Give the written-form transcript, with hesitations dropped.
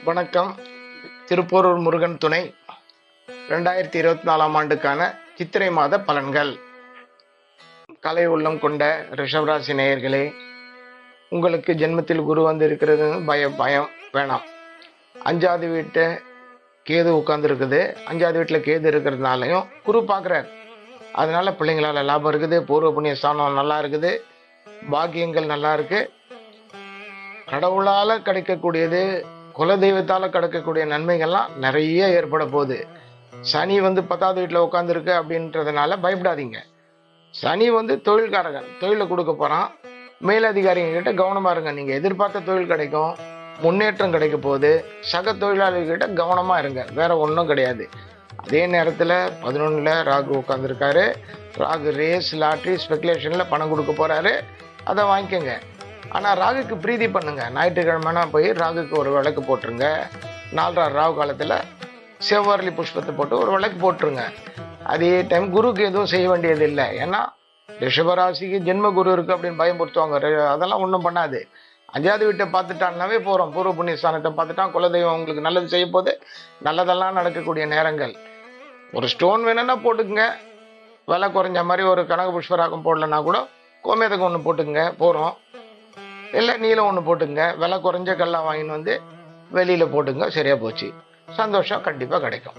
வணக்கம். திருப்போரூர் முருகன் துணை 2024 ஆண்டுக்கான சித்திரை மாத பலன்கள். கலை உள்ளம் கொண்ட ரிஷபராசி நேயர்களே, உங்களுக்கு ஜென்மத்தில் குரு வந்து இருக்கிறது பயம் வேணாம். 5வது வீட்டை கேது உட்கார்ந்து இருக்குது. 5வது வீட்டில் கேது இருக்கிறதுனாலையும் குரு பார்க்குறார். அதனால பிள்ளைங்களால லாபம் இருக்குது. பூர்வ புண்ணிய ஸ்தானம் நல்லா இருக்குது. பாக்கியங்கள் நல்லா இருக்கு. கடவுளால கிடைக்கக்கூடியது, குலதெய்வத்தால் கிடைக்கக்கூடிய நன்மைகள்லாம் நிறைய ஏற்பட போகுது. சனி வந்து 10வது வீட்டில் உட்காந்துருக்கு அப்படின்றதுனால பயப்படாதீங்க. சனி வந்து தொழில்காரகன், தொழிலை கொடுக்க போகிறான். மேலதிகாரிங்க கிட்ட கவனமாக இருங்க. நீங்கள் எதிர்பார்த்த தொழில் கிடைக்கும், முன்னேற்றம் கிடைக்க போகுது. சக தொழிலாளர்கிட்ட கவனமாக இருங்க, வேற ஒன்றும் கிடையாது. அதே நேரத்தில் 11ல் ராகு உட்காந்துருக்காரு. ராகு ரேஸ், லாட்ரி, ஸ்பெகுலேஷனில் பணம் கொடுக்க போகிறாரு. அதை வாங்கிக்கோங்க. ஆனால் ராகுக்கு பிரீதி பண்ணுங்க. ஞாயிற்றுக்கிழமைனா போய் ராகுக்கு ஒரு விளக்கு போட்டுருங்க. 4 ராகு காலத்தில் செவ்வரளி புஷ்பத்தை போட்டு ஒரு விளக்கு போட்டுருங்க. அதே டைம் குருக்கு எதுவும் செய்ய வேண்டியது இல்லை. ஏன்னா ரிஷபராசிக்கு ஜென்ம குரு இருக்கு அப்படின்னு பயன்படுத்துவாங்க. அதெல்லாம் ஒன்றும் பண்ணாது. 5வது வீட்டை பார்த்துட்டான்னாவே போகிறோம். பூர்வ புண்ணிய ஸ்தானத்தை பார்த்துட்டான். குலதெய்வம் உங்களுக்கு நல்லது செய்ய போது. நல்லதெல்லாம் நடக்கக்கூடிய நேரங்கள். ஒரு ஸ்டோன் வேணும்னா போட்டுக்குங்க. விலை குறைஞ்ச மாதிரி ஒரு கனக புஷ்பராகம் போடலன்னா கூட கோமேதகம் ஒன்று போட்டுக்குங்க, போகிறோம். இல்லை நீலம் ஒன்று போட்டுங்க. விலை குறைஞ்ச கல்லாம் வாங்கின்னு வந்து வெளியில் போட்டுங்க. சரியாக போச்சு. சந்தோஷம் கண்டிப்பாக கிடைக்கும்.